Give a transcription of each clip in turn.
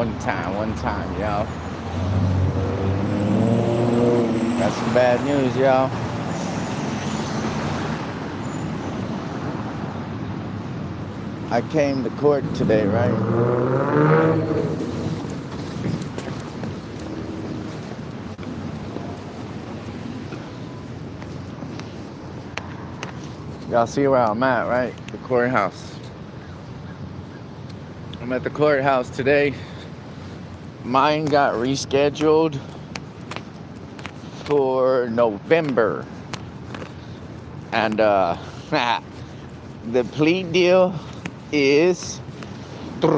one time, y'all. That's some bad news, y'all. I came to court today, right? Y'all see where I'm at, right? The courthouse. I'm at the courthouse today. Mine got rescheduled for November. And the plea deal is... All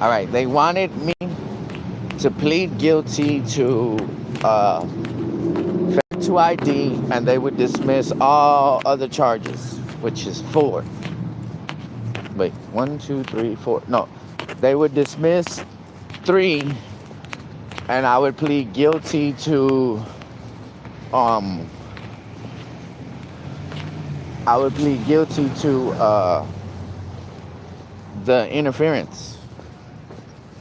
right, they wanted me to plead guilty to to ID, and they would dismiss all other charges, which is 4. Wait, 1, 2, 3, 4. No, they would dismiss 3, and I would plead guilty to the interference.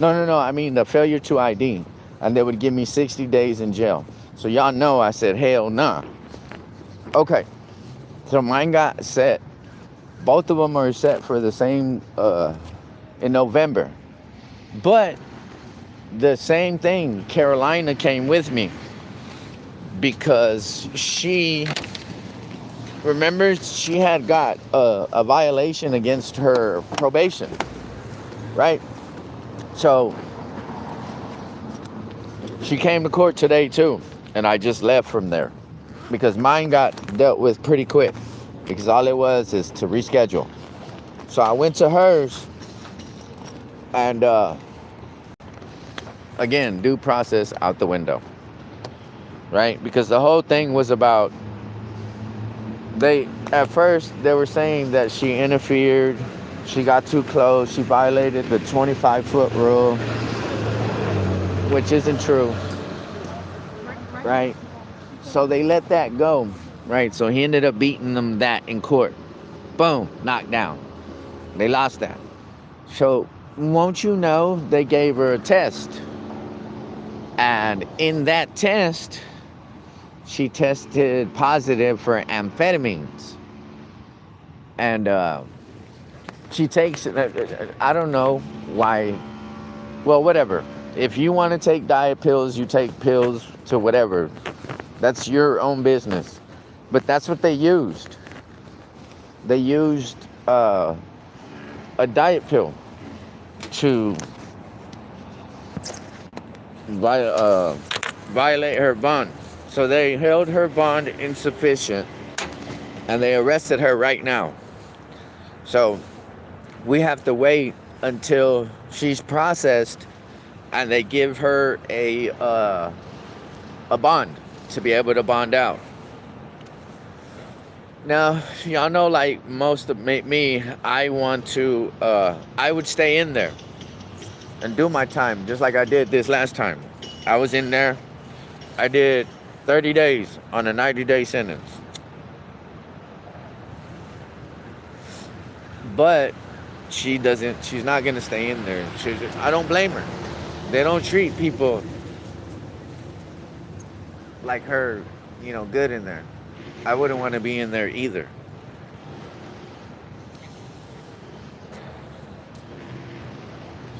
No. I mean the failure to ID, and they would give me 60 days in jail. So y'all know I said hell nah. Okay, so mine got set. Both of them are set for the same in November. But the same thing, Carolina came with me because she had got a violation against her probation, right? So she came to court today too, and I just left from there because mine got dealt with pretty quick because all it was is to reschedule. So I went to hers, and again, due process out the window, right? Because the whole thing was about, at first they were saying that she interfered, she got too close, she violated the 25-foot rule, which isn't true, right? So they let that go, right? So he ended up beating them that in court. Boom, knocked down. They lost that. So won't you know, they gave her a test. And in that test, she tested positive for amphetamines. And she takes, I don't know why, well, whatever. If you want to take diet pills, you take pills to whatever. That's your own business. But that's what they used. They used a diet pill to violate her bond. So they held her bond insufficient, and they arrested her right now. So we have to wait until she's processed, and they give her a bond to be able to bond out. Now, y'all know, like most of me, I would stay in there and do my time, just like I did this last time. I was in there. I did 30 days on a 90-day sentence. But she's not going to stay in there. I don't blame her. They don't treat people like her, good in there. I wouldn't want to be in there either.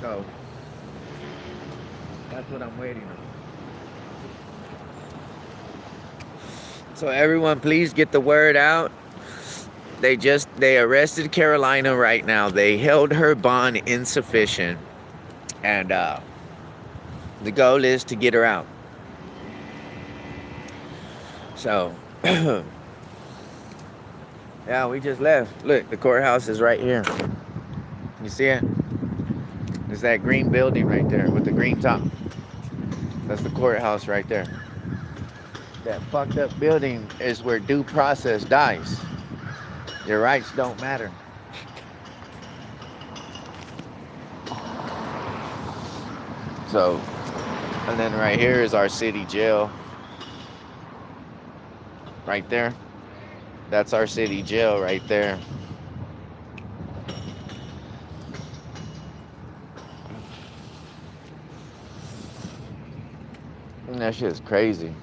So that's what I'm waiting on. So everyone, please get the word out. They arrested Carolina right now. They held her bond insufficient. And the goal is to get her out. So, yeah, we just left. Look, the courthouse is right here. You see it? There's that green building right there with the green top. That's the courthouse right there. That fucked up building is where due process dies. Your rights don't matter. So, and then right here is our city jail. Right there. That's our city jail right there. That shit's crazy.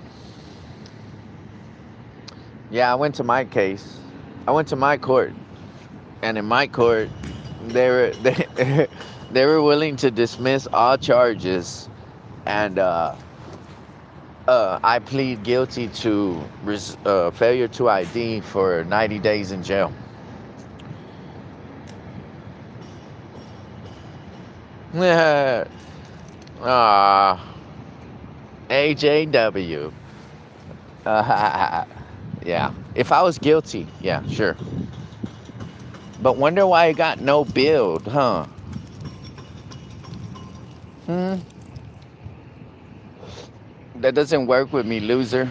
Yeah, I went to my case. I went to my court, and in my court, they were they were willing to dismiss all charges, and I plead guilty to failure to ID for 90 days in jail. AJW. Yeah. If I was guilty, yeah, sure. But wonder why I got no build, huh? That doesn't work with me, loser.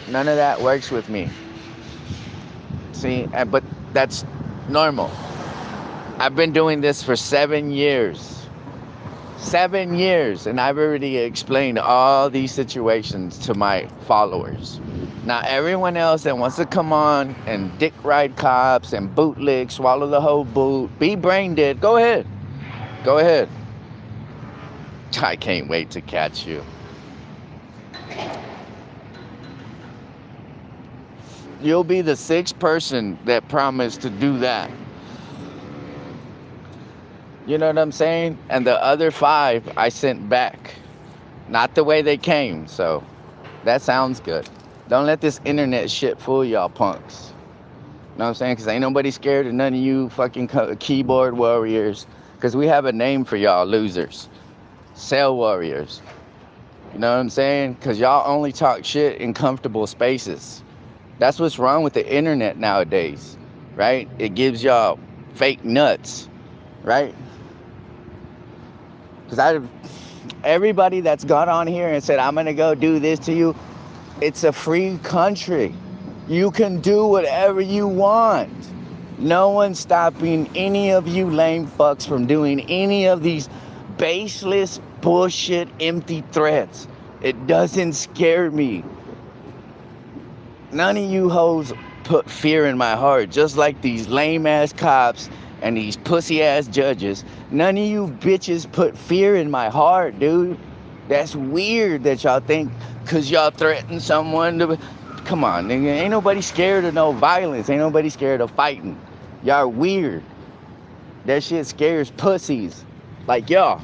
None of that works with me. See, but that's normal. I've been doing this for 7 years. 7 years, and I've already explained all these situations to my followers. Now, everyone else that wants to come on and dick ride cops and bootlick, swallow the whole boot, be brain dead, go ahead. Go ahead. I can't wait to catch you. You'll be the 6th person that promised to do that. You know what I'm saying? And the other 5 I sent back. Not the way they came, so that sounds good. Don't let this internet shit fool y'all punks. You know what I'm saying? Because ain't nobody scared of none of you fucking keyboard warriors. Because we have a name for y'all losers. Cell warriors. You know what I'm saying? Because y'all only talk shit in comfortable spaces. That's what's wrong with the internet nowadays, right? It gives y'all fake nuts, right? Because everybody that's got on here and said, I'm going to go do this to you, it's a free country. You can do whatever you want. No one's stopping any of you lame fucks from doing any of these baseless, bullshit, empty threats. It doesn't scare me. None of you hoes put fear in my heart, just like these lame-ass cops and these pussy-ass judges. None of you bitches put fear in my heart, dude. That's weird that y'all think because y'all threaten someone to... Come on, nigga. Ain't nobody scared of no violence. Ain't nobody scared of fighting. Y'all weird. That shit scares pussies. Like y'all.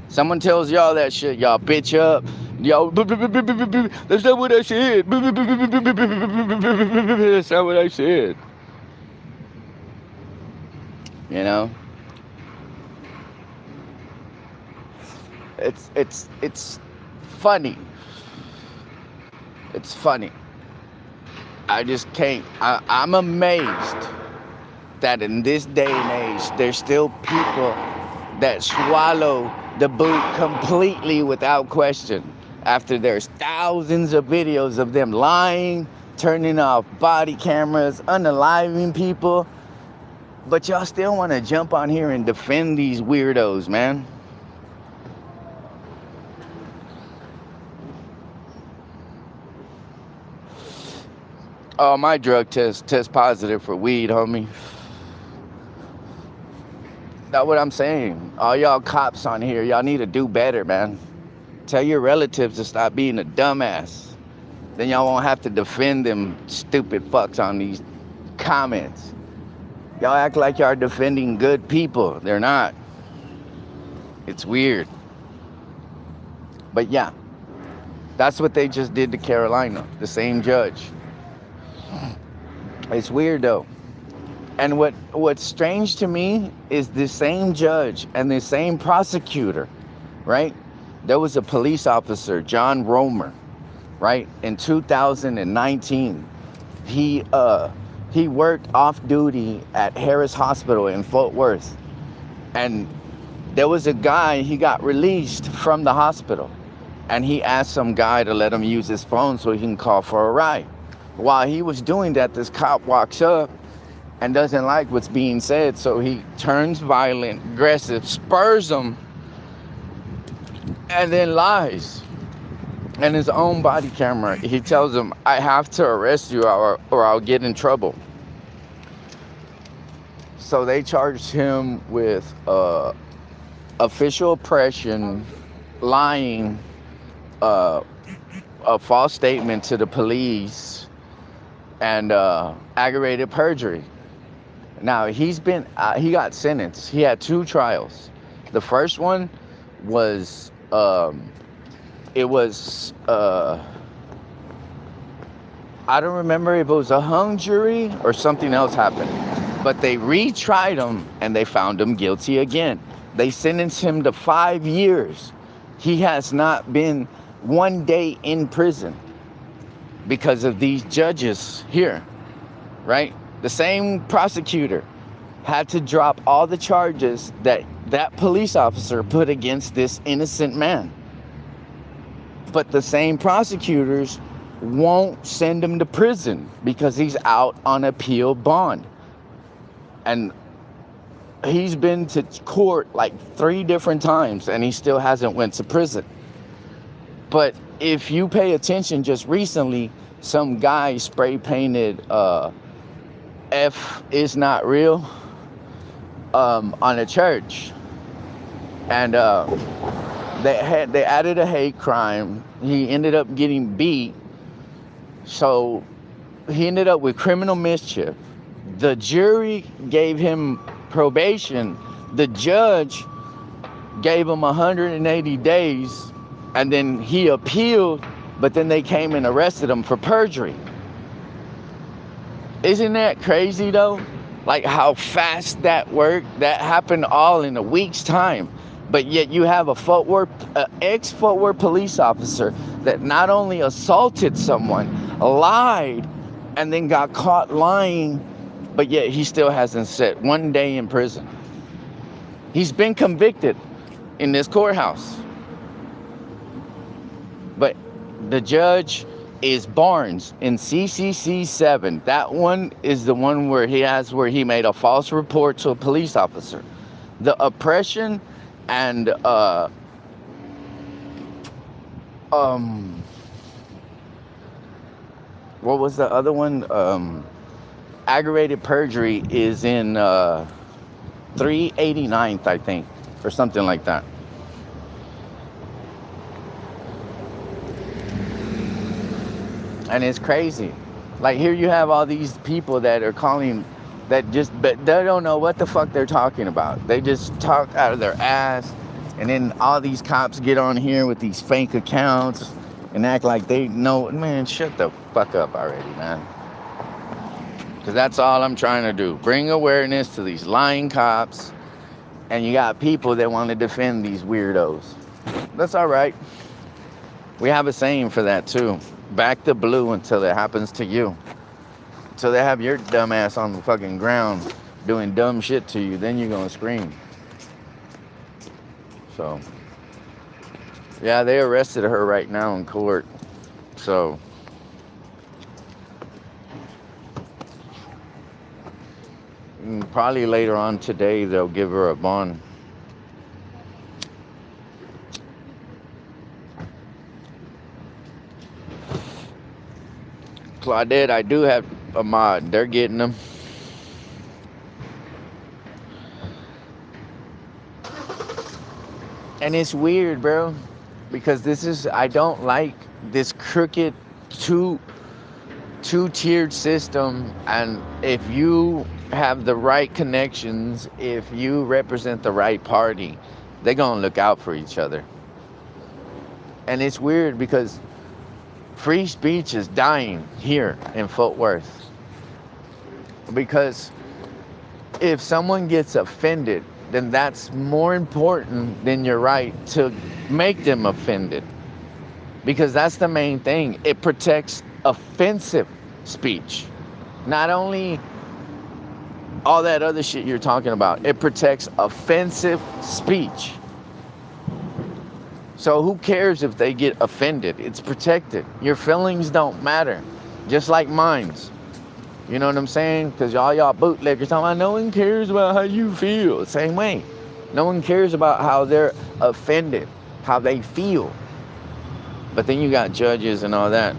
Someone tells y'all that shit, y'all bitch up. Y'all, that's not what I said. That's not what I said. You know? It's funny. It's funny. I just can't. I'm amazed that in this day and age, there's still people that swallow the boot completely without question. After there's thousands of videos of them lying, turning off body cameras, unaliving people. But y'all still want to jump on here and defend these weirdos, man. Oh, my drug test positive for weed, homie. That's what I'm saying. All y'all cops on here, y'all need to do better, man. Tell your relatives to stop being a dumbass. Then y'all won't have to defend them stupid fucks on these comments. Y'all act like y'all are defending good people. They're not. It's weird. But yeah, that's what they just did to Carolina. The same judge. It's weird though. And what's strange to me is the same judge and the same prosecutor, right? There was a police officer, John Romer, right? In 2019, he worked off duty at Harris Hospital in Fort Worth. And there was a guy, he got released from the hospital. And he asked some guy to let him use his phone so he can call for a ride. While he was doing that, this cop walks up and doesn't like what's being said, so he turns violent, aggressive, spurs him, and then lies. And his own body camera, he tells him, I have to arrest you or I'll get in trouble. So they charged him with official oppression, lying, uh, a false statement to the police, and aggravated perjury. Now he got sentenced. He had 2 trials. The first one was it was I don't remember if it was a hung jury or something else happened, but they retried him and they found him guilty again. They sentenced him to 5 years. He has not been one day in prison because of these judges here, right? The same prosecutor had to drop all the charges that police officer put against this innocent man. But the same prosecutors won't send him to prison because he's out on appeal bond. And he's been to court like 3 different times and he still hasn't went to prison. But if you pay attention, just recently, some guy spray painted F is not real on a church. And they added a hate crime. He ended up getting beat. So he ended up with criminal mischief. The jury gave him probation. The judge gave him 180 days, and then he appealed, but then they came and arrested him for perjury. Isn't that crazy though? Like how fast that worked? That happened all in a week's time. But yet you have a ex-Fort Worth police officer that not only assaulted someone, lied, and then got caught lying, but yet he still hasn't sat 1 day in prison. He's been convicted in this courthouse. But the judge is Barnes in CCC 7. That one is the one where he made a false report to a police officer. The oppression and what was the other one? Aggravated perjury is in 389th, I think, or something like that. And it's crazy. Like here you have all these people that are calling but they don't know what the fuck they're talking about. They just talk out of their ass, and then all these cops get on here with these fake accounts and act like they know. Man, shut the fuck up already, man. Because that's all I'm trying to do. Bring awareness to these lying cops, and you got people that want to defend these weirdos. That's all right. We have a saying for that too. Back the blue until it happens to you. So they have your dumb ass on the fucking ground doing dumb shit to you, then you're gonna scream. So, yeah, they arrested her right now in court. So, probably later on today they'll give her a bond. Claudette, I do have a mod. They're getting them. And it's weird, bro, because I don't like this crooked two-tiered system. And if you have the right connections, if you represent the right party, they're gonna look out for each other. And it's weird because free speech is dying here in Fort Worth. Because if someone gets offended, then that's more important than your right to make them offended. Because that's the main thing. It protects offensive speech. Not only all that other shit you're talking about, it protects offensive speech. So who cares if they get offended? It's protected. Your feelings don't matter, just like mine's. You know what I'm saying? Because all y'all bootleggers talking about no one cares about how you feel. Same way. No one cares about how they're offended, how they feel. But then you got judges and all that.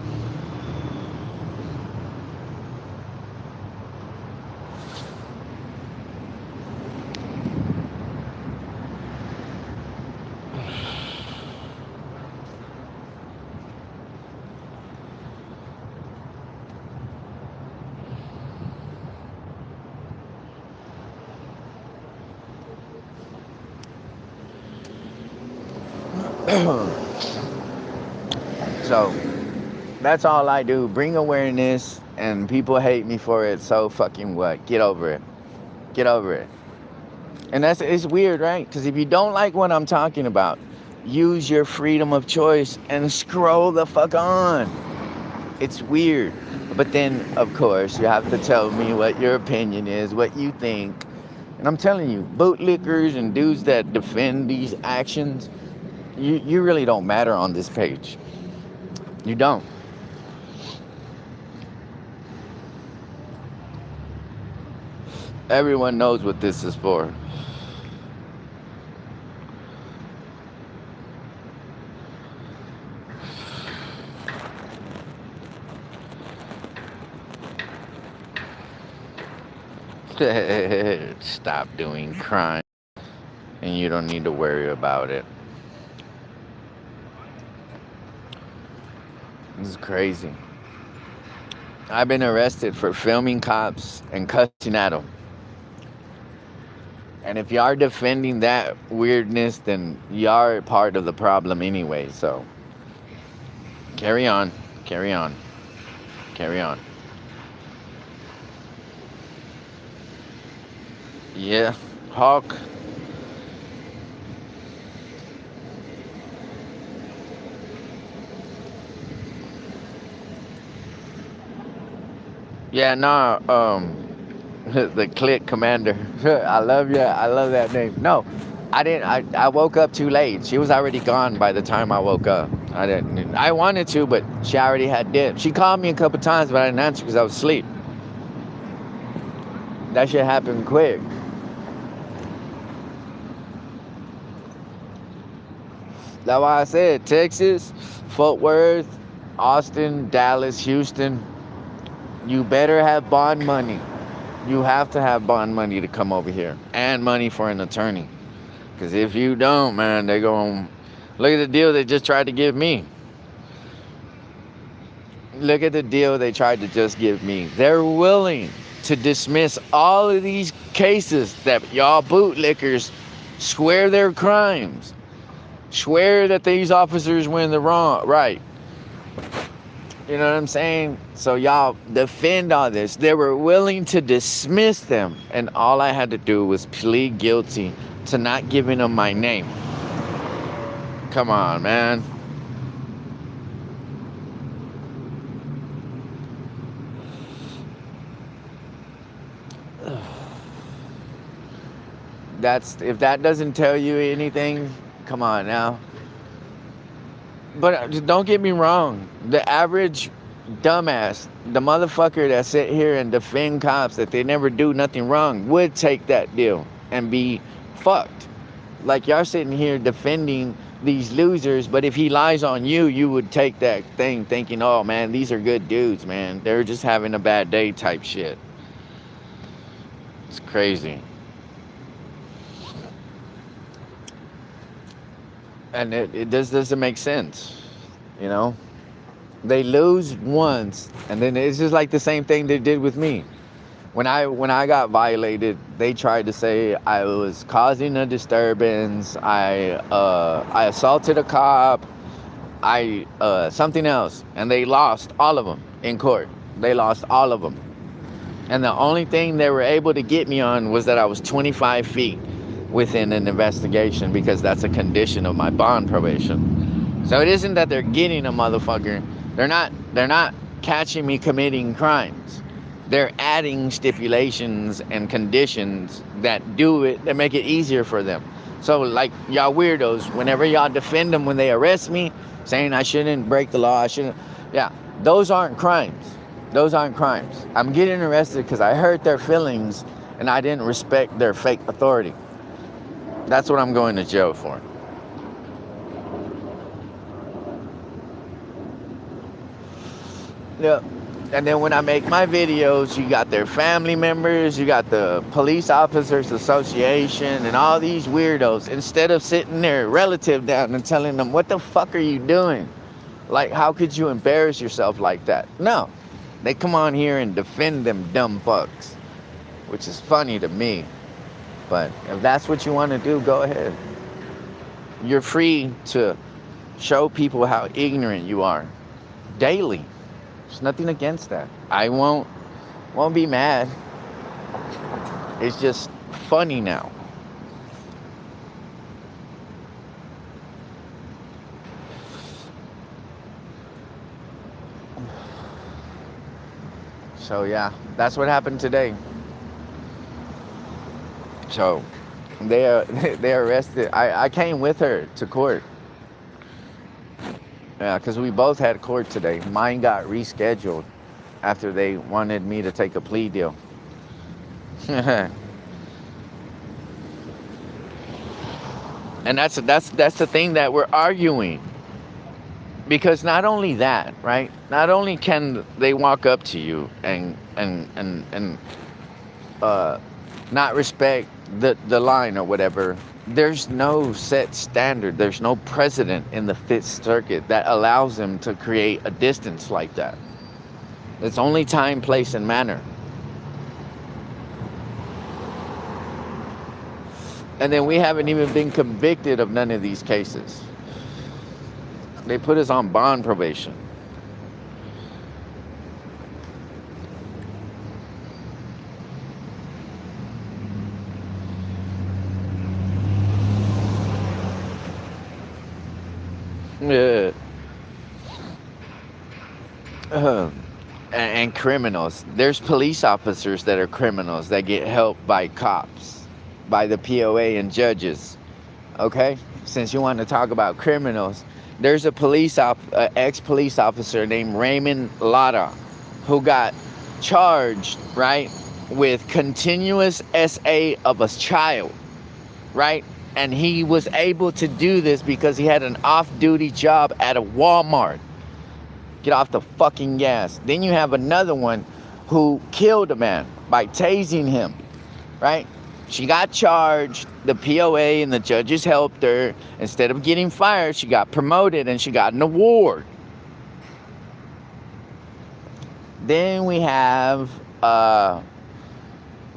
So that's all I do. Bring awareness, and people hate me for it. So fucking what? Get over it. Get over it. And it's weird, right? Because if you don't like what I'm talking about, use your freedom of choice and scroll the fuck on. It's weird. But then, of course, you have to tell me what your opinion is, what you think. And I'm telling you, bootlickers and dudes that defend these actions, you really don't matter on this page. You don't. Everyone knows what this is for. Stop doing crime, and you don't need to worry about it. This is crazy. I've been arrested for filming cops and cussing at them. And if you are defending that weirdness, then you are part of the problem anyway. So carry on, carry on, carry on. Yeah, Hawk. Yeah, nah, the click commander. I love you. I love that name. No, I didn't. I woke up too late. She was already gone by the time I woke up. I didn't. I wanted to, but she already had dipped. She called me a couple times, but I didn't answer because I was asleep. That shit happened quick. That's why I said Texas, Fort Worth, Austin, Dallas, Houston. You better have bond money. You have to have bond money to come over here, and money for an attorney. Because if you don't, man, they're going to look at the deal they just tried to give me. Look at the deal they tried to just give me. They're willing to dismiss all of these cases that y'all bootlickers swear they're crimes. Swear that these officers were in the wrong, right. You know what I'm saying? So y'all defend all this. They were willing to dismiss them, and all I had to do was plead guilty to not giving them my name. Come on, man. If that doesn't tell you anything, come on now. But don't get me wrong. The average dumbass, the motherfucker that sit here and defend cops that they never do nothing wrong, would take that deal and be fucked. Like y'all sitting here defending these losers, but if he lies on you, you would take that thing thinking, oh man, these are good dudes, man. They're just having a bad day type shit. It's crazy. And it just doesn't make sense, you know? They lose once, and then it's just like the same thing they did with me. When I got violated, they tried to say I was causing a disturbance, I assaulted a cop, something else, and they lost all of them in court. They lost all of them. And the only thing they were able to get me on was that I was 25 feet within an investigation, because that's a condition of my bond probation. So it isn't that they're getting a motherfucker. They're not catching me committing crimes. They're adding stipulations and conditions that make it easier for them. So like y'all weirdos, whenever y'all defend them when they arrest me, saying I shouldn't break the law, yeah, those aren't crimes. Those aren't crimes. I'm getting arrested because I hurt their feelings and I didn't respect their fake authority. That's what I'm going to jail for. Yeah. And then when I make my videos, you got their family members, you got the Police Officers Association, and all these weirdos. Instead of sitting their relative down and telling them, what the fuck are you doing? Like, how could you embarrass yourself like that? No. They come on here and defend them dumb fucks, which is funny to me. But if that's what you want to do, go ahead. You're free to Show people how ignorant you are daily. There's nothing against that. I won't be mad. It's just funny now. So yeah, that's what happened today. So they they arrested. I came with her to court. Yeah, because we both had court today. Mine got rescheduled after they wanted me to take a plea deal. And that's the thing that we're arguing. Because not only that, right? Not only can they walk up to you and not respect the line or whatever. There's no set standard. There's no precedent in the Fifth Circuit that allows them to create a distance like that. It's only time, place, and manner. And then we haven't even been convicted of none of these cases. They put us on bond probation. Yeah. And criminals. There's police officers that are criminals that get helped by cops, by the POA and judges. Okay? Since you want to talk about criminals, there's a ex-police officer named Raymond Lara who got charged, right, with continuous SA of a child, right? And he was able to do this because he had an off-duty job at a Walmart. Get off the fucking gas. Then you have another one who killed a man by tasing him, right? She got charged, the POA and the judges helped her. Instead of getting fired, she got promoted and she got an award. Then we have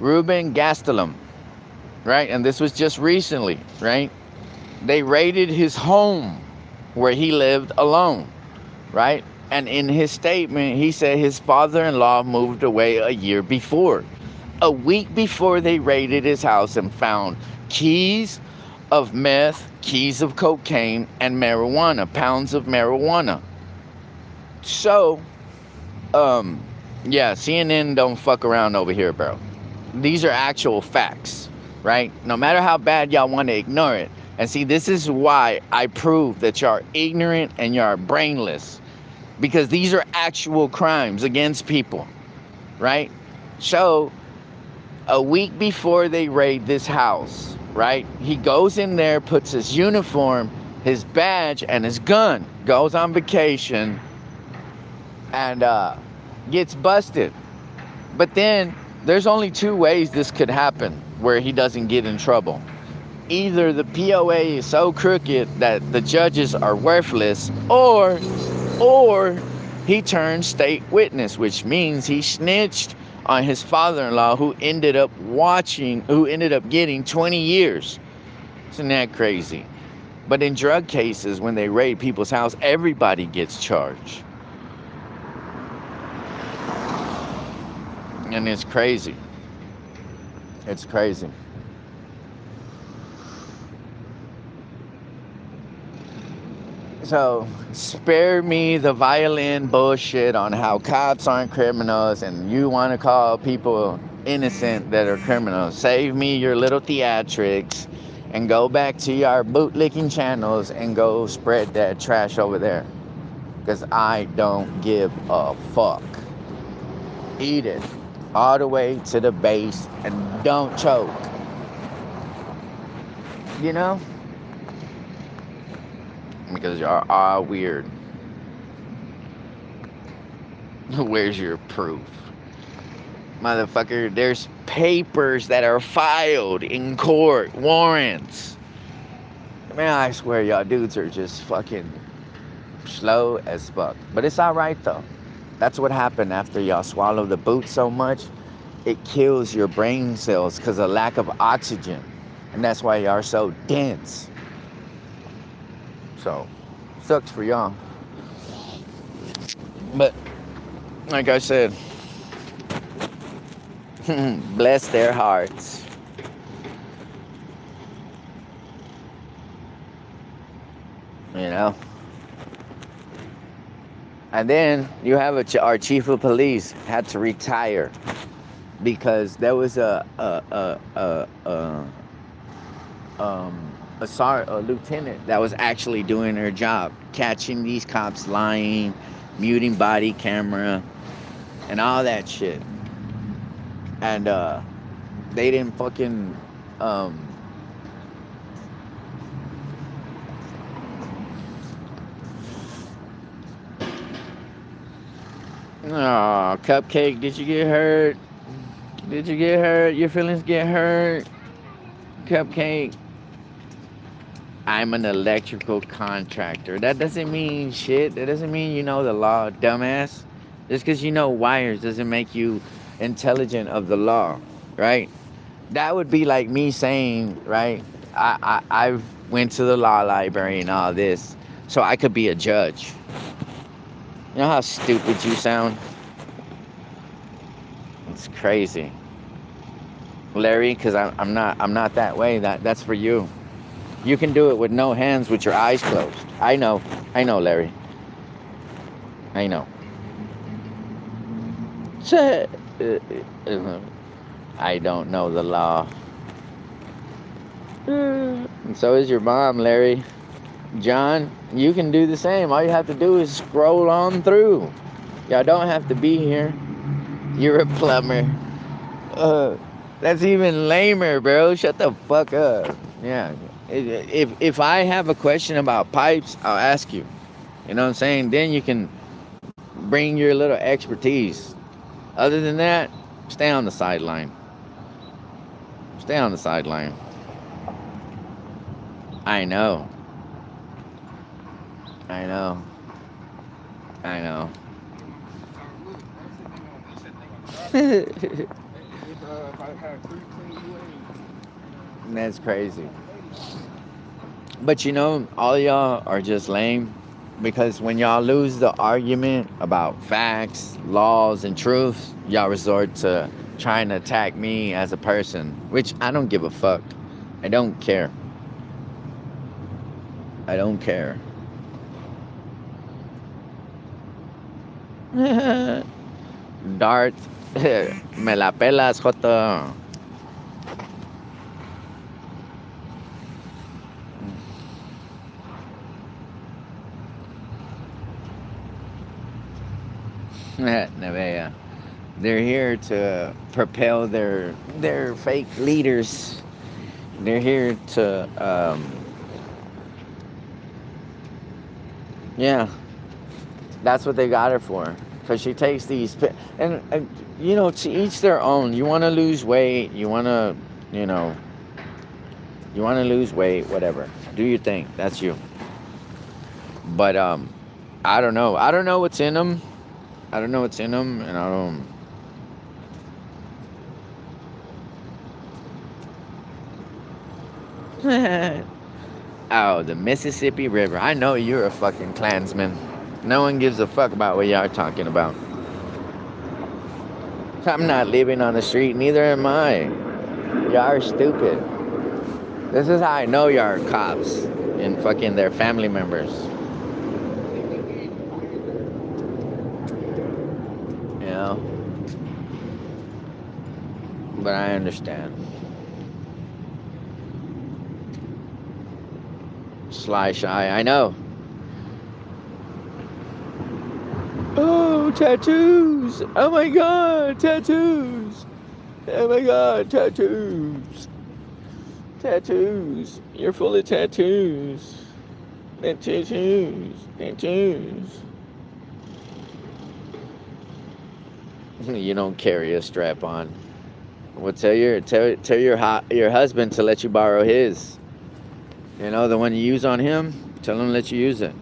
Ruben Gastelum, right? And this was just recently, right? They raided his home where he lived alone, right? And in his statement, he said his father-in-law moved away a year before. A week before they raided his house and found keys of meth, keys of cocaine, and marijuana, pounds of marijuana. So, yeah, CNN don't fuck around over here, bro. These are actual facts, right? No matter how bad y'all want to ignore it. And see, this is why I prove that y'all are ignorant and y'all are brainless. Because these are actual crimes against people, right? So, a week before they raid this house, right? He goes in there, puts his uniform, his badge, and his gun, goes on vacation, and gets busted. But then, there's only two ways this could happen where he doesn't get in trouble. Either the POA is so crooked that the judges are worthless, or he turned state witness, which means he snitched on his father-in-law who ended up getting 20 years. Isn't that crazy? But in drug cases, when they raid people's house, everybody gets charged. And it's crazy. It's crazy. So, spare me the violin bullshit on how cops aren't criminals and you want to call people innocent that are criminals. Save me your little theatrics and go back to your bootlicking channels and go spread that trash over there. Because I don't give a fuck. Eat it all the way to the base and don't choke. You know? Because y'all are weird. Where's your proof? Motherfucker, there's papers that are filed in court, warrants. Man, I swear y'all dudes are just fucking slow as fuck. But it's alright though. That's what happened after y'all swallow the boot so much. It kills your brain cells because of lack of oxygen. And that's why y'all are so dense. So, Sucks for y'all. But like I said, bless their hearts. You know. And then you have our chief of police had to retire because there was a lieutenant that was actually doing her job, catching these cops lying, muting body camera, and all that shit. And they didn't fucking oh, Cupcake, did you get hurt? Did you get hurt? Your feelings get hurt? Cupcake. I'm an electrical contractor. That doesn't mean shit. That doesn't mean you know the law, dumbass. Just because you know wires doesn't make you intelligent of the law, right? That would be like me saying, right, I've went to the law library and all this, so I could be a judge. You know how stupid you sound? It's crazy. Larry, because I'm not that way. That's for you. You can do it with no hands with your eyes closed. I know, Larry. I know. I don't know the law. And so is your mom, Larry. John, you can do the same. All you have to do is scroll on through. Y'all don't have to be here. You're a plumber. That's even lamer, bro. Shut the fuck up. Yeah. If I have a question about pipes, I'll ask you. You know what I'm saying? Then you can bring your little expertise. Other than that, stay on the sideline. Stay on the sideline. I know. I know. I know. That's crazy. But you know, all y'all are just lame because when y'all lose the argument about facts, laws, and truth, y'all resort to trying to attack me as a person, which I don't give a fuck. I don't care. I don't care. Darth, me la pelas, Joto. Nevea. They're here to propel their fake leaders. They're here to yeah, that's what they got her for. Because she takes these and you know, to each their own. You want to lose weight, you want to, you know, you want to lose weight, whatever. Do your thing. That's you. But I don't know. I don't know what's in them. I don't know what's in them, and I don't. Oh, the Mississippi River. I know you're a fucking Klansman. No one gives a fuck about what y'all are talking about. I'm not living on the street, neither am I. Y'all are stupid. This is how I know y'all are cops and fucking their family members. You know? But I understand. Sly Shy, I know. Oh, tattoos! Oh my god, tattoos! Oh my god, tattoos! Tattoos! You're full of tattoos! Tattoos! Tattoos! You don't carry a strap on. Well, tell your husband to let you borrow his. You know, the one you use on him. Tell him to let you use it.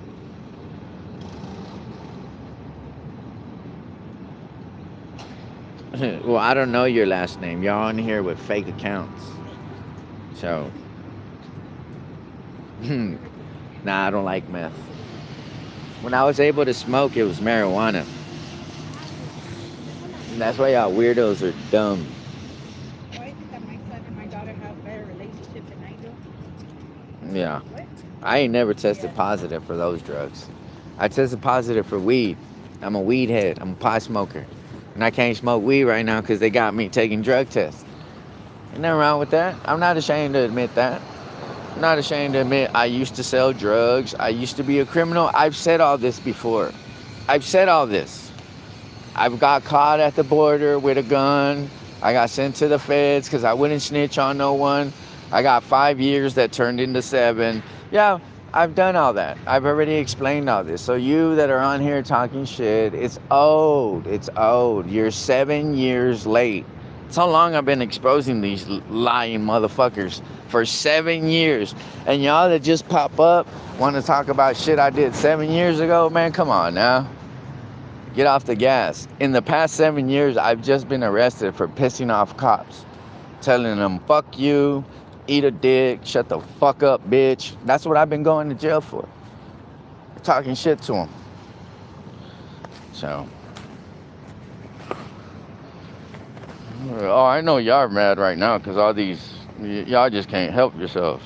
Well, I don't know your last name. Y'all on here with fake accounts. So, nah, I don't like meth. When I was able to smoke, it was marijuana. And that's why y'all weirdos are dumb. Why is it that my son and my daughter have better relationship than I do? Yeah. What? I ain't never tested Yeah. positive for those drugs. I tested positive for weed. I'm a weed head. I'm a pot smoker. And I can't smoke weed right now because they got me taking drug tests. Ain't nothing wrong with that. I'm not ashamed to admit that. I'm not ashamed to admit I used to sell drugs. I used to be a criminal. I've said all this before. I've said all this. I've got caught at the border with a gun. I got sent to the feds because I wouldn't snitch on no one. I got 5 years that turned into 7. Yeah, I've done all that. I've already explained all this. So you that are on here talking shit, it's old. It's old. You're 7 years late. That's how long I've been exposing these lying motherfuckers for 7 years. And y'all that just pop up want to talk about shit I did 7 years ago, man, come on now. Get off the gas. In the past 7 years, I've just been arrested for pissing off cops. Telling them, fuck you, eat a dick, shut the fuck up, bitch. That's what I've been going to jail for. Talking shit to them. So. Oh, I know y'all are mad right now because all these, y'all just can't help yourselves.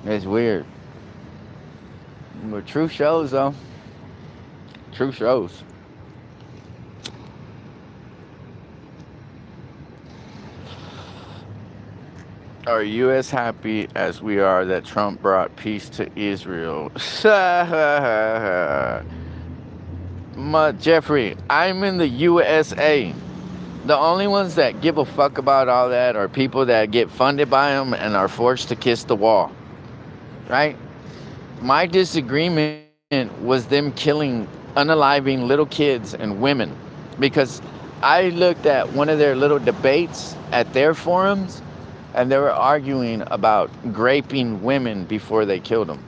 It's weird. But truth shows, though. Truth shows. Are you as happy as we are that Trump brought peace to Israel? Jeffrey, I'm in the USA. The only ones that give a fuck about all that are people that get funded by them and are forced to kiss the wall. Right? My disagreement was them killing, unaliving little kids and women. Because I looked at one of their little debates at their forums, and they were arguing about raping women before they killed them.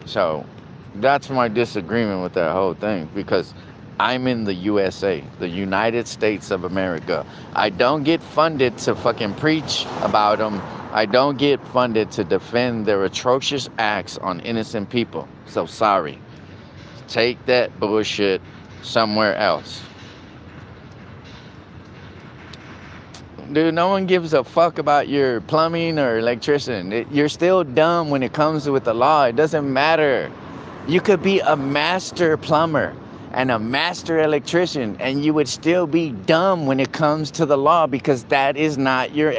So that's my disagreement with that whole thing, because I'm in the USA, the United States of America. I don't get funded to fucking preach about them. I don't get funded to defend their atrocious acts on innocent people. So sorry. Take that bullshit somewhere else. Dude, no one gives a fuck about your plumbing or electrician. You're still dumb when it comes with the law. It doesn't matter. You could be a master plumber and a master electrician, and you would still be dumb when it comes to the law, because that is not your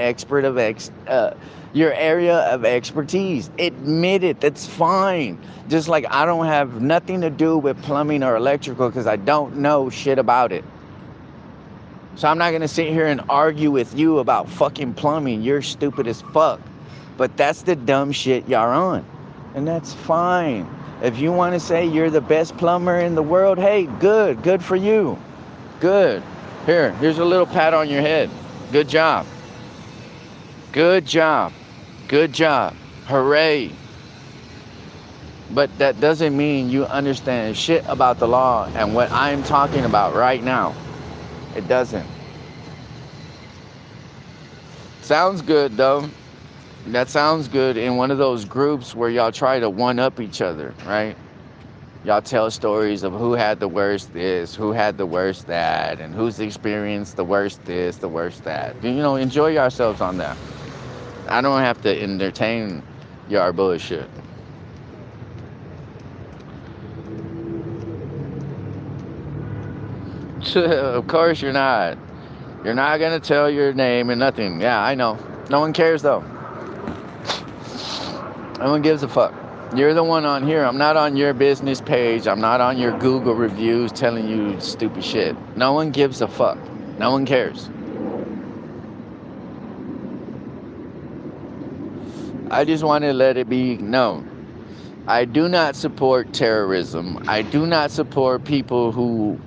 your area of expertise. Admit it. That's fine. Just like I don't have nothing to do with plumbing or electrical because I don't know shit about it. So I'm not going to sit here and argue with you about fucking plumbing. You're stupid as fuck. But that's the dumb shit y'all on. And that's fine. If you want to say you're the best plumber in the world, hey, good. Good for you. Good. Here's a little pat on your head. Good job. Good job. Good job. Hooray. But that doesn't mean you understand shit about the law and what I'm talking about right now. It doesn't. Sounds good, though. That sounds good in one of those groups where y'all try to one-up each other, right? Y'all tell stories of who had the worst this, who had the worst that, and who's experienced the worst this, the worst that. You know, enjoy yourselves on that. I don't have to entertain your bullshit. Of course you're not. You're not going to tell your name and nothing. Yeah, I know. No one cares, though. No one gives a fuck. You're the one on here. I'm not on your business page. I'm not on your Google reviews telling you stupid shit. No one gives a fuck. No one cares. I just want to let it be known. I do not support terrorism. I do not support people who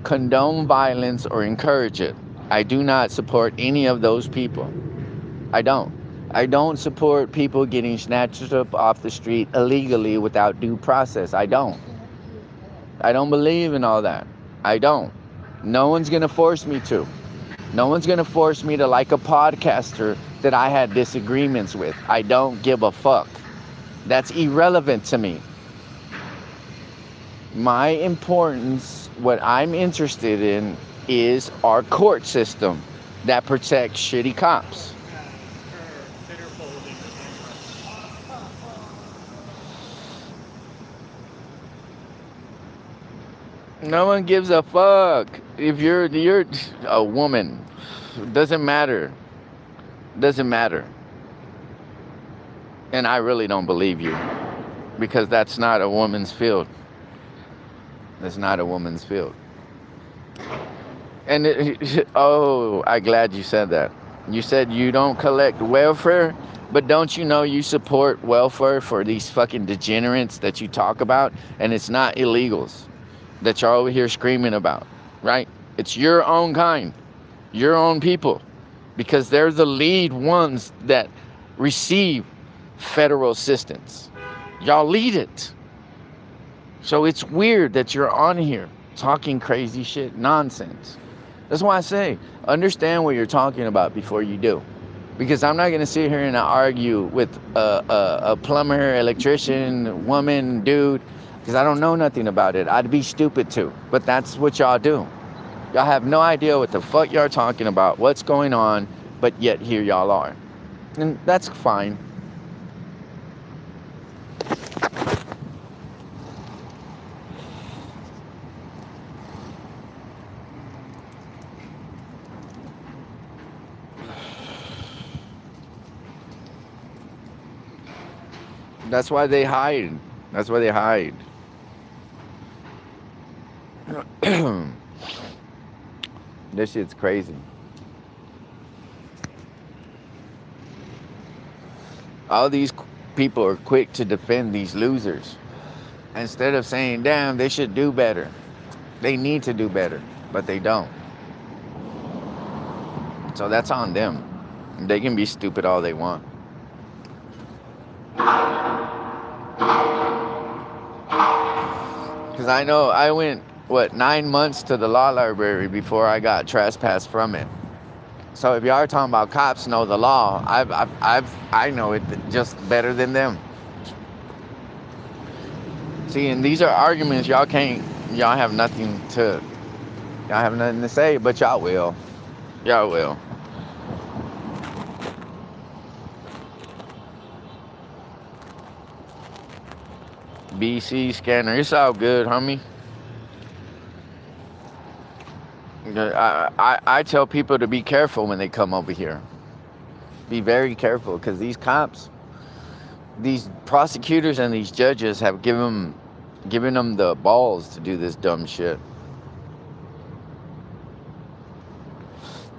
condone violence or encourage it. I do not support any of those people. I don't. I don't support people getting snatched up off the street illegally without due process. I don't. I don't believe in all that. I don't. No one's going to force me to. No one's going to force me to like a podcaster that I had disagreements with. I don't give a fuck. That's irrelevant to me. My importance, what I'm interested in, is our court system that protects shitty cops. No one gives a fuck if you're a woman. Doesn't matter. Doesn't matter. And I really don't believe you, because that's not a woman's field. That's not a woman's field. And I'm glad you said that. You said you don't collect welfare, but don't you know you support welfare for these fucking degenerates that you talk about, and it's not illegals that you're over here screaming about, right? It's your own kind, your own people, because they're the lead ones that receive federal assistance. Y'all lead it. So it's weird that you're on here talking crazy shit, nonsense. That's why I say, understand what you're talking about before you do. Because I'm not going to sit here and argue with a plumber, electrician, woman, dude, because I don't know nothing about it. I'd be stupid too. But that's what y'all do. Y'all have no idea what the fuck y'all talking about, what's going on, but yet here y'all are. And that's fine. That's why they hide. That's why they hide. This shit's crazy. All these people are quick to defend these losers instead of saying, damn, they should do better. They need to do better, but they don't. So that's on them. They can be stupid all they want. Because I know I went, 9 months to the law library before I got trespassed from it. So if y'all are talking about cops know the law, I know it just better than them. See, and these are arguments y'all have nothing to say, but y'all will. Y'all will. BC scanner, it's all good, homie. I tell people to be careful when they come over here. Be very careful, because these cops, these prosecutors and these judges have given them the balls to do this dumb shit.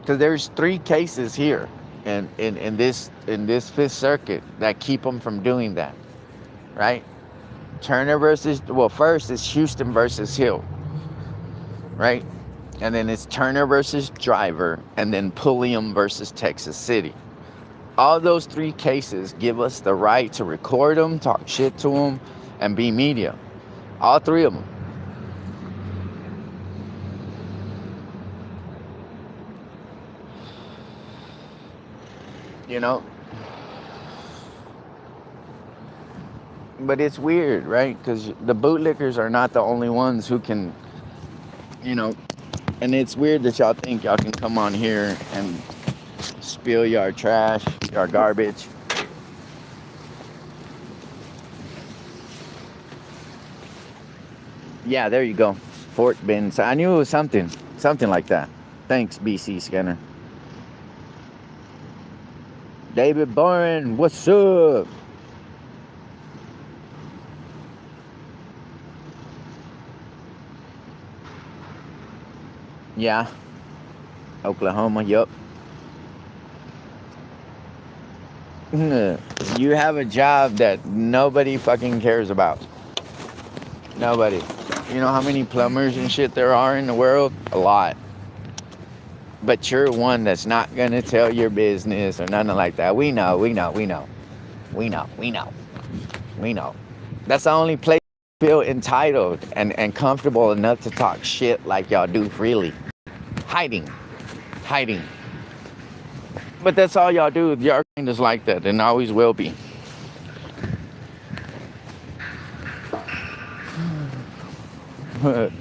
Because there's 3 cases here in this Fifth Circuit that keep them from doing that, right? Turner versus, first it's Houston versus Hill, right? And then it's Turner versus Driver, and then Pulliam versus Texas City. All those 3 cases give us the right to record them, talk shit to them, and be media. All 3 of them. You know? But it's weird, right? Because the bootlickers are not the only ones who can, and it's weird that y'all think y'all can come on here and spill your trash, your garbage. Yeah, there you go. Fort Bend. I knew it was something like that. Thanks, BC Scanner. David Boren, what's up? Yeah. Oklahoma, yup. You have a job that nobody fucking cares about. Nobody. You know how many plumbers and shit there are in the world? A lot. But you're one that's not going to tell your business or nothing like that. We know. That's the only place you feel entitled and comfortable enough to talk shit like y'all do freely. Hiding. But that's all y'all do. Y'all kind is like that and always will be. So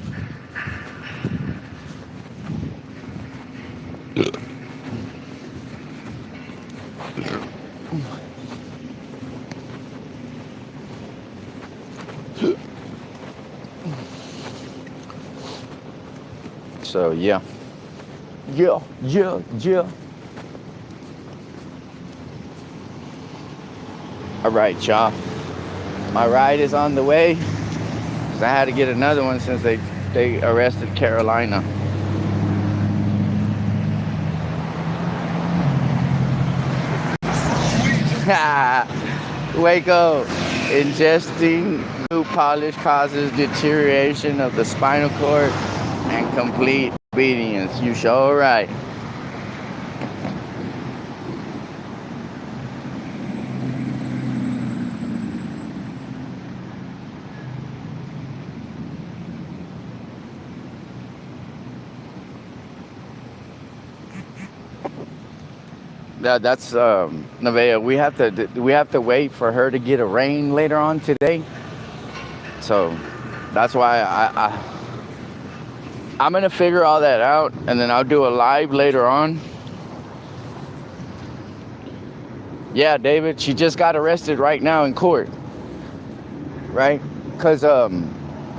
yeah. Yeah. All right, y'all. My ride is on the way. 'Cause I had to get another one since they arrested Carolina. Waco. Ingesting new polish causes deterioration of the spinal cord and complete obedience. You sure right. That's Nevaeh. We have to wait for her to get a rain later on today. So that's why I'm gonna figure all that out, and then I'll do a live later on. Yeah, David, she just got arrested right now in court, right? Because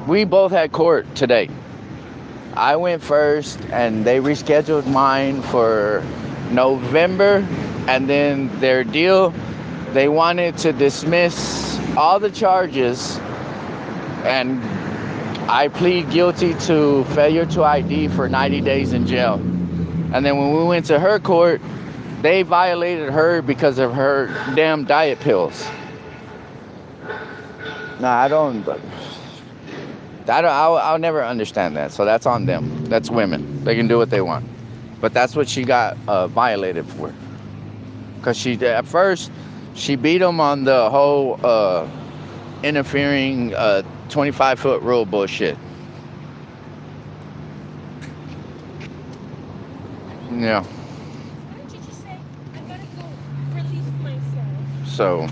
we both had court today. I went first, and they rescheduled mine for November, and then their deal, they wanted to dismiss all the charges, and I plead guilty to failure to ID for 90 days in jail. And then when we went to her court, they violated her because of her damn diet pills. I'll never understand that. So that's on them. That's women. They can do what they want. But that's what she got violated for. Because at first, she beat him on the whole interfering 25-foot rule bullshit. Yeah. Why did you just say, I gotta go release myself? So.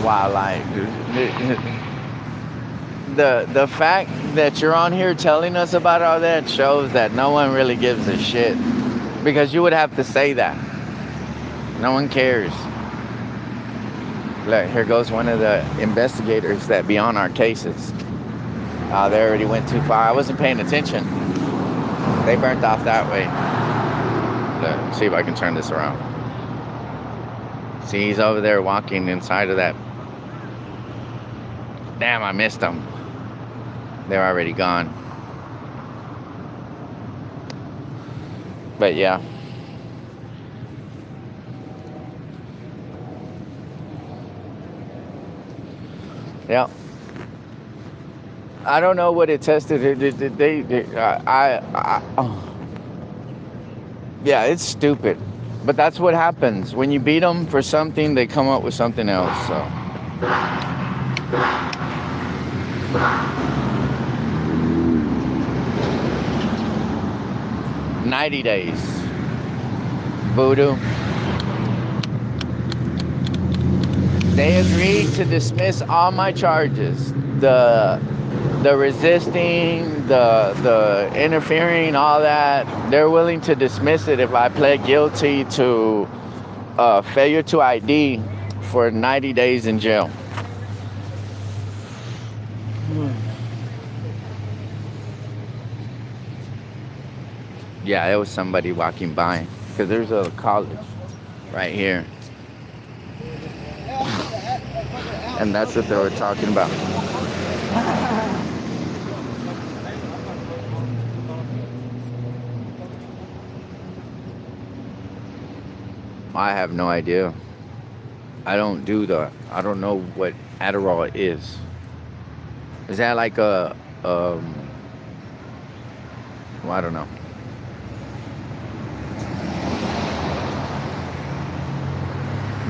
Wow, like the fact that you're on here telling us about all that shows that no one really gives a shit, because you would have to say that. No one cares. Look, here goes one of the investigators that be on our cases. They already went too far. I wasn't paying attention. They burnt off that way. Look, see if I can turn this around. See, he's over there walking inside of that. Damn, I missed them. They're already gone. But yeah. Yeah. I don't know what it tested. Yeah, it's stupid. But that's what happens. When you beat them for something, they come up with something else. So. 90 days. Voodoo. They agreed to dismiss all my charges. The resisting, the interfering, all that. They're willing to dismiss it if I pled guilty to failure to ID for 90 days in jail. Yeah, it was somebody walking by, because there's a college right here. And that's what they were talking about. I have no idea. I don't know what Adderall is. Is that like a, well, I don't know.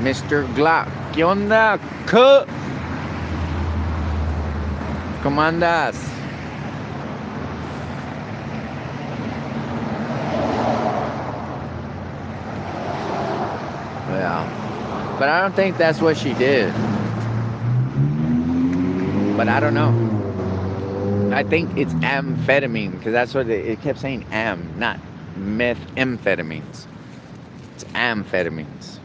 Mr. Glock, ¿qué onda? ¿Cómo andas? But I don't think that's what she did. But I don't know. I think it's amphetamine because that's what it kept saying. Not methamphetamines. It's amphetamines.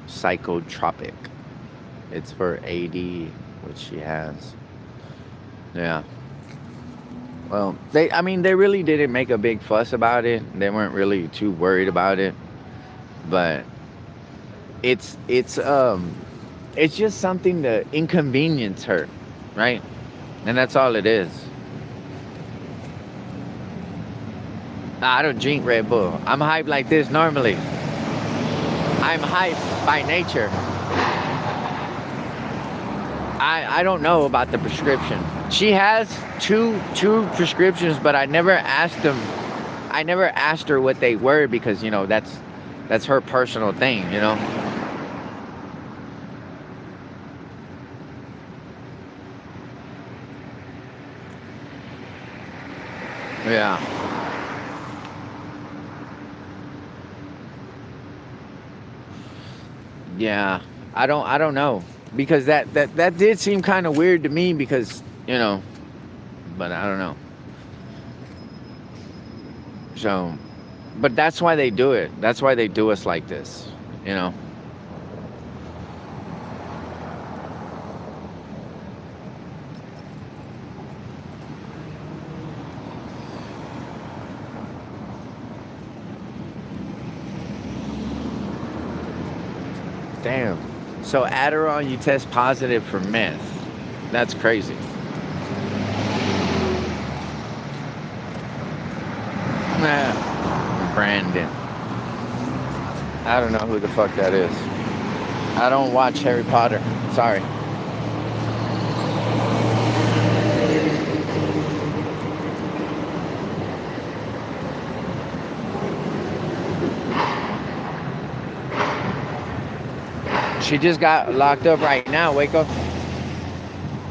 Psychotropic. It's for AD, which she has. Yeah. Well, they really didn't make a big fuss about it. They weren't really too worried about it. But it's just something to inconvenience her, right? And that's all it is. I don't drink Red Bull. I'm hyped like this normally. I'm hyped by nature. I don't know about the prescription. She has two prescriptions, but I never asked them. I never asked her what they were because that's her personal thing, Yeah. Yeah. I don't know. Because that did seem kind of weird to me because, but I don't know. So, but that's why they do it. That's why they do us like this, Damn. So Adderall, you test positive for meth. That's crazy. Brandon. I don't know who the fuck that is. I don't watch Harry Potter. Sorry. She just got locked up right now, Waco.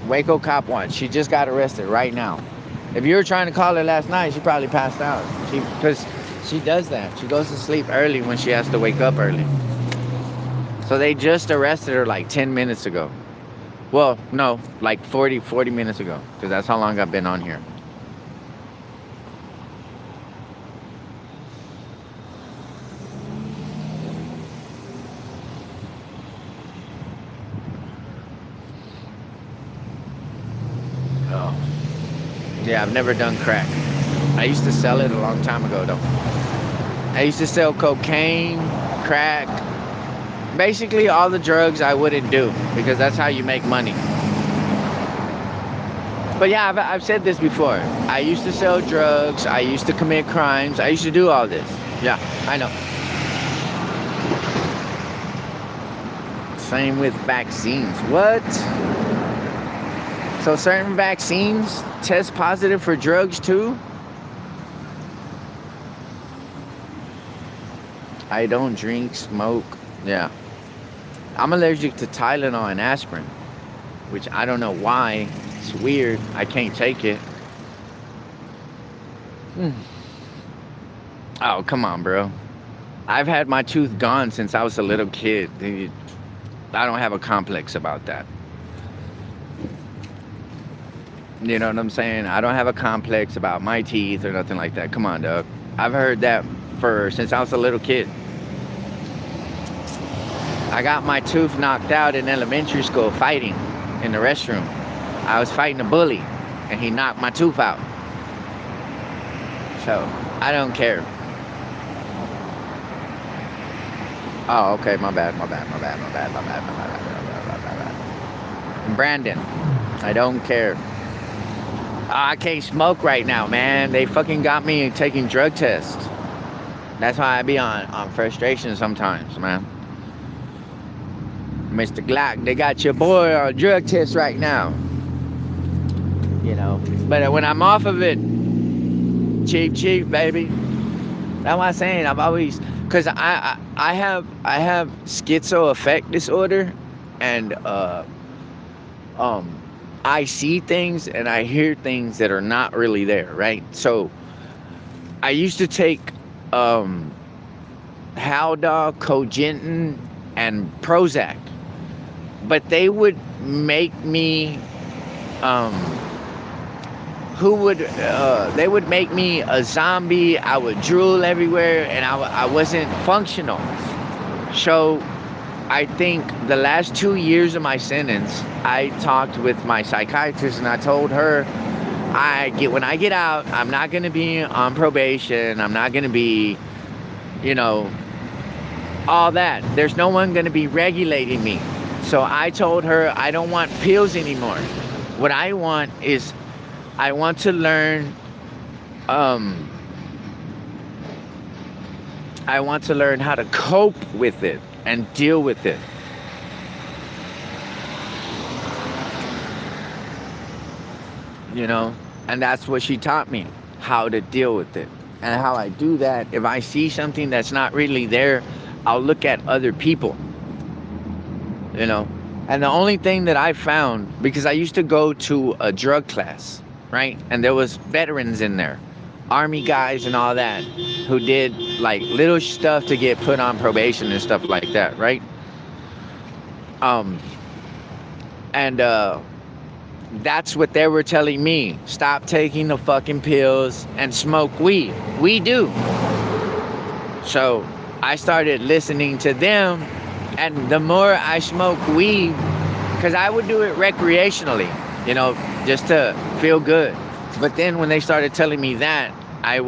Waco Cop 1. She just got arrested right now. If you were trying to call her last night, she probably passed out. Because she does that. She goes to sleep early when she has to wake up early. So they just arrested her like 10 minutes ago. Well, no, like 40 minutes ago. Because that's how long I've been on here. Yeah, I've never done crack. I used to sell it a long time ago, though. I used to sell cocaine, crack, basically all the drugs I wouldn't do because that's how you make money. But yeah, I've said this before. I used to sell drugs. I used to commit crimes. I used to do all this. Yeah, I know. Same with vaccines. What? So certain vaccines test positive for drugs too? I don't drink, smoke. Yeah. I'm allergic to Tylenol and aspirin, which I don't know why. It's weird. I can't take it. Oh, come on, bro. I've had my tooth gone since I was a little kid. I don't have a complex about that. You know what I'm saying? I don't have a complex about my teeth or nothing like that. Come on, dog. I've heard that since I was a little kid. I got my tooth knocked out in elementary school fighting in the restroom. I was fighting a bully and he knocked my tooth out. So, I don't care. Oh, okay, my bad. Brandon, I don't care. I can't smoke right now, man. They fucking got me taking drug tests. That's why I be on frustration sometimes, man. Mr. Glock, they got your boy on drug test right now. But when I'm off of it, cheap, baby. That's what I'm saying. I've always, because I have schizoaffect disorder, and I see things and I hear things that are not really there, right? So I used to take Haldol, Cogentin, and Prozac. But they would make me, they would make me a zombie. I would drool everywhere, and I wasn't functional. So I think the last 2 years of my sentence, I talked with my psychiatrist, and I told her, when I get out, I'm not going to be on probation. I'm not going to be, all that. There's no one going to be regulating me. So I told her I don't want pills anymore. What I want is, I want to learn, how to cope with it and deal with it. And that's what she taught me, how to deal with it. And how I do that, if I see something that's not really there, I'll look at other people. And the only thing that I found, because I used to go to a drug class, right? And there was veterans in there, Army guys and all that, who did like little stuff to get put on probation and stuff like that, right? That's what they were telling me. Stop taking the fucking pills and smoke weed. We do. So I started listening to them, and the more I smoked weed, because I would do it recreationally, just to feel good. But then when they started telling me that, I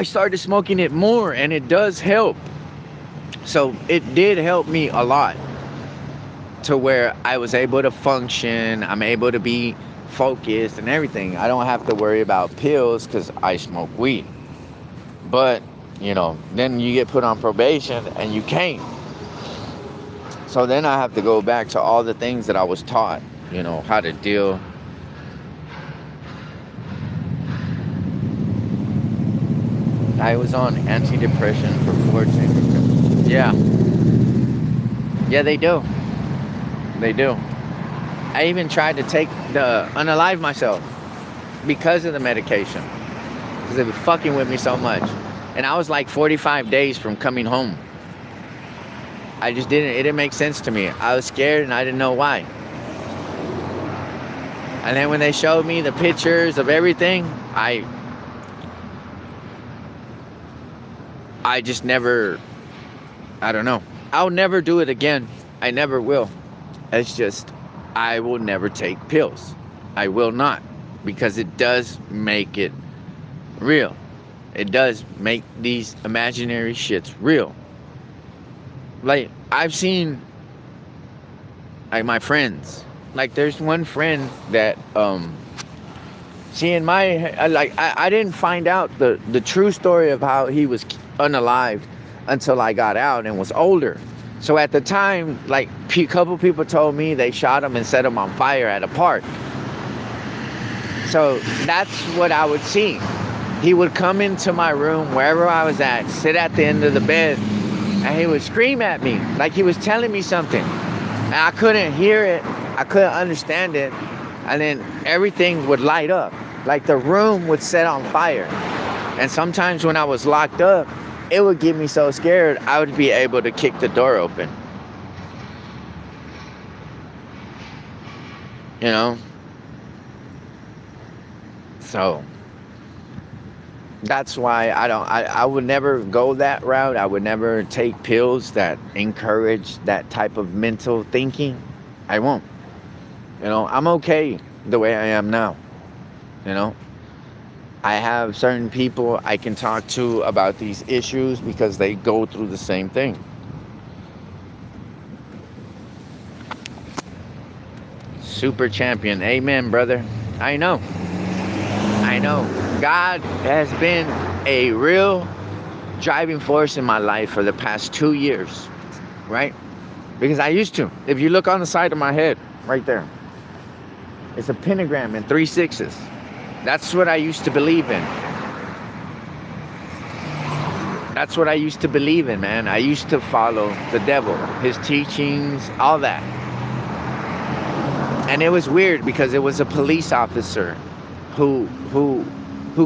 started smoking it more, and it does help. So it did help me a lot, to where I was able to function. I'm able to be focused and everything. I don't have to worry about pills because I smoke weed. But, then you get put on probation and you can't. So then I have to go back to all the things that I was taught, how to deal. I was on antidepressant for 14 years. Yeah. Yeah, they do. They do. I even tried to unalive myself because of the medication. Because it was fucking with me so much. And I was like 45 days from coming home. It didn't make sense to me. I was scared and I didn't know why. And then when they showed me the pictures of everything, I just never, I don't know. I'll never do it again. I never will. It's just, I will never take pills. I will not. Because it does make it real. It does make these imaginary shits real. Like, I've seen, like, my friends. Like, there's one friend that, I didn't find out the true story of how he was unalived until I got out and was older. So at the time, like, a couple people told me they shot him and set him on fire at a park. So that's what I would see. He would come into my room, wherever I was at, sit at the end of the bed, and he would scream at me like he was telling me something. And I couldn't hear it. I couldn't understand it. And then everything would light up. Like the room would set on fire. And sometimes when I was locked up, it would get me so scared, I would be able to kick the door open. So that's why I would never go that route. I would never take pills that encourage that type of mental thinking. I won't. I'm okay the way I am now. I have certain people I can talk to about these issues because they go through the same thing. Super champion. Amen, brother. I know. God has been a real driving force in my life for the past 2 years, right? Because I used to. If you look on the side of my head, right there, it's a pentagram and 3 6s. That's what I used to believe in. That's what I used to believe in, man. I used to follow the devil, his teachings, all that. And it was weird because it was a police officer who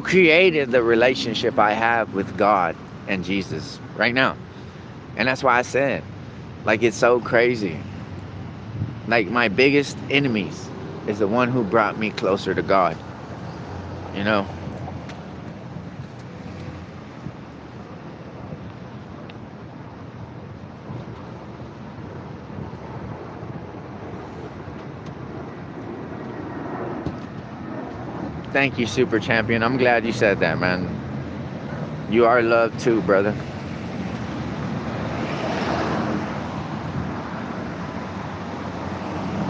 created the relationship I have with God and Jesus right now. And that's why I said, like, it's so crazy. Like, my biggest enemies is the one who brought me closer to God. You know? Thank you, Super Champion. I'm glad you said that, man. You are loved too, brother.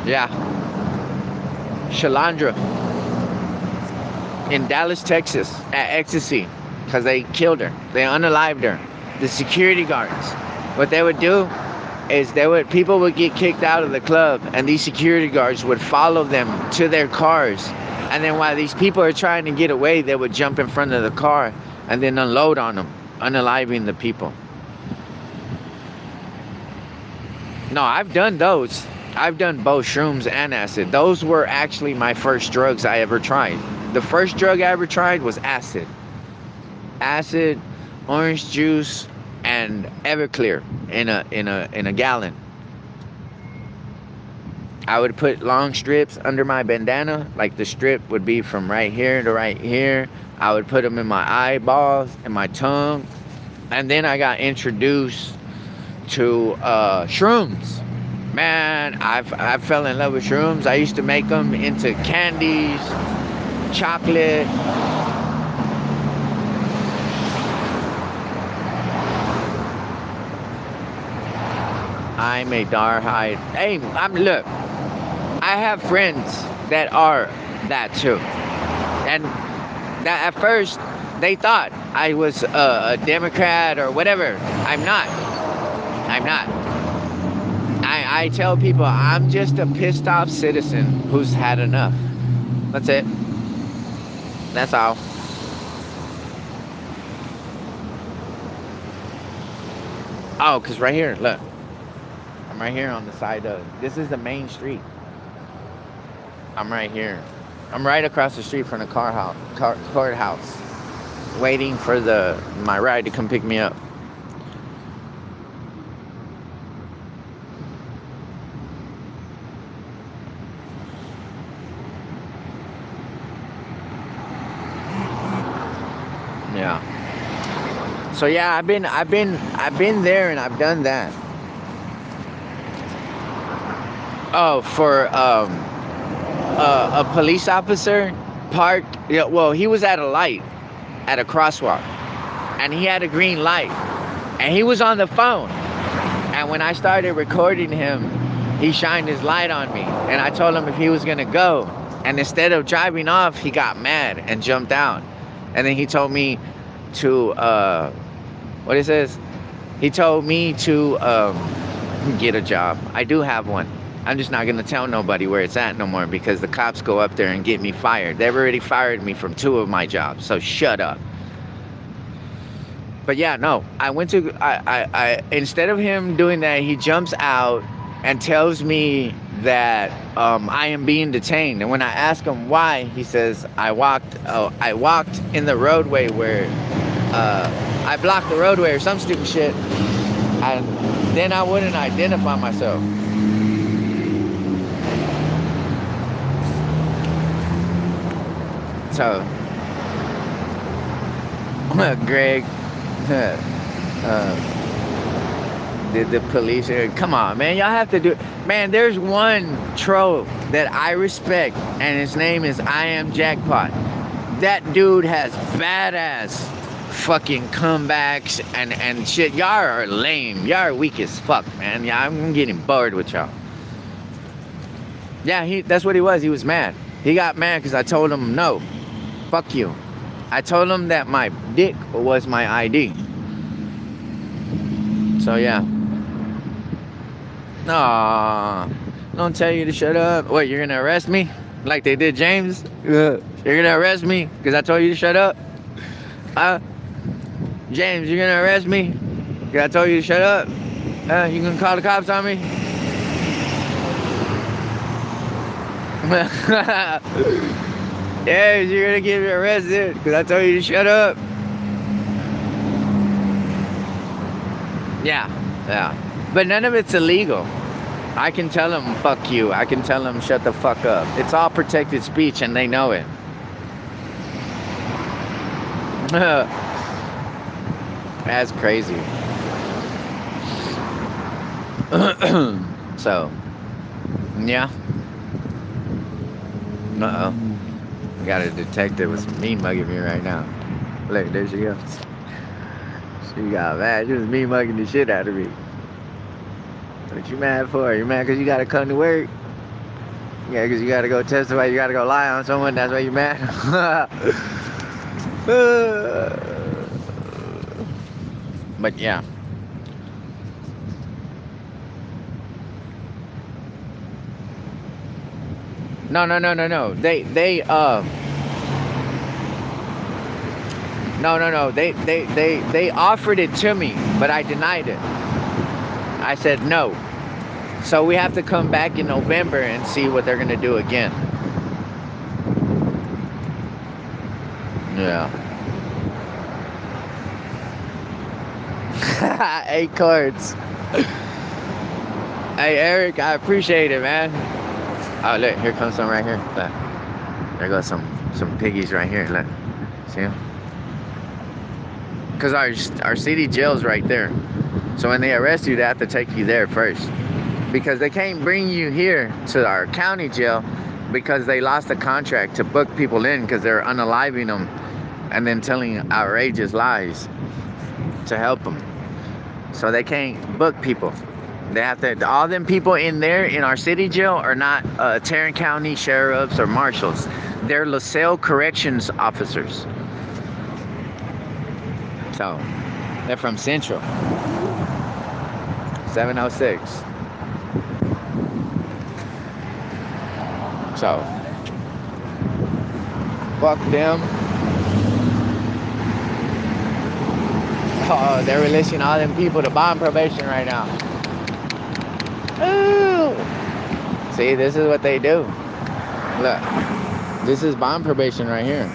Yeah. Shalandra in Dallas, Texas, at Ecstasy, because they killed her. They unalived her. The security guards, what they would do is people would get kicked out of the club, and these security guards would follow them to their cars. And then while these people are trying to get away, they would jump in front of the car and then unload on them, unaliving the people. No, I've done those. I've done both shrooms and acid. Those were actually my first drugs I ever tried. The first drug I ever tried was acid. Acid, orange juice, and Everclear in a gallon. I would put long strips under my bandana, like the strip would be from right here to right here. I would put them in my eyeballs and my tongue. And then I got introduced to shrooms. Man, I fell in love with shrooms. I used to make them into candies, chocolate. I'm a darhide. Hey, look, I have friends that are that too. And that at first, they thought I was a Democrat or whatever. I'm not. I tell people I'm just a pissed off citizen who's had enough. That's it. That's all. Oh, because right here, look. I'm right here on the side of, this is the main street. I'm right here. I'm right across the street from the courthouse, waiting for my ride to come pick me up. Yeah. So yeah, I've been there and I've done that. Oh, for a police officer parked. Yeah, well, he was at a light, at a crosswalk, and he had a green light, and he was on the phone. And when I started recording him, he shined his light on me, and I told him if he was gonna go. And instead of driving off, he got mad and jumped out. And then he told me to what it says. He told me to get a job. I do have one. I'm just not going to tell nobody where it's at no more because the cops go up there and get me fired. They've already fired me from 2 of my jobs, so shut up. But yeah, no, I went to, I instead of him doing that, he jumps out and tells me that I am being detained. And when I ask him why, he says, I walked in the roadway where, I blocked the roadway or some stupid shit. And then I wouldn't identify myself. So, Greg, did the police, come on, man, y'all have to do, man, there's one troll that I respect, and his name is I Am Jackpot. That dude has badass fucking comebacks and shit. Y'all are lame. Y'all are weak as fuck, man. Yeah, I'm getting bored with y'all. Yeah, that's what he was. He was mad. He got mad because I told him no. Fuck you. I told him that my dick was my ID. So yeah. Aw, don't tell you to shut up. What, you're gonna arrest me? Like they did James? You're gonna arrest me because I told you to shut up? James, you're gonna arrest me because I told you to shut up? You gonna call the cops on me? Yeah, you're gonna get me arrested because I told you to shut up. Yeah. But none of it's illegal. I can tell them, fuck you. I can tell them, shut the fuck up. It's all protected speech, and they know it. That's crazy. So, yeah. Uh-oh. Got a detective with some mean mugging me right now. Look, there she goes. She got mad. She was mean mugging the shit out of me. What you mad for? You mad because you got to come to work? Yeah, because you got to go testify. You got to go lie on someone. That's why you mad? But yeah. No. They offered it to me, but I denied it. I said no. So we have to come back in November and see what they're gonna do again. Yeah. 8 cards. Hey Eric, I appreciate it, man. Oh look, here comes some right here. Look. There goes some piggies right here. Look. See them? Because our city jail's right there. So when they arrest you, they have to take you there first. Because they can't bring you here to our county jail because they lost the contract to book people in because they're unaliving them and then telling outrageous lies to help them. So they can't book people. They have to, all them people in there in our city jail are not Tarrant County sheriffs or marshals. They're LaSalle corrections officers. So they're from Central. 706. So fuck them. Oh, they're releasing all them people to bond probation right now. Ooh. See, this is what they do. Look, this is bond probation right here.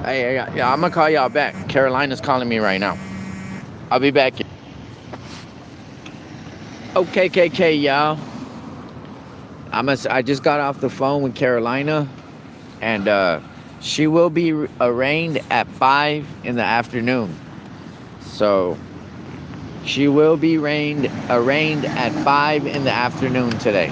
Hey, yeah, I'm gonna call y'all back. Carolina's calling me right now. I'll be back. Okay, KK, y'all. I just got off the phone with Carolina, and she will be arraigned at 5 in the afternoon. So she will be arraigned at 5 in the afternoon today.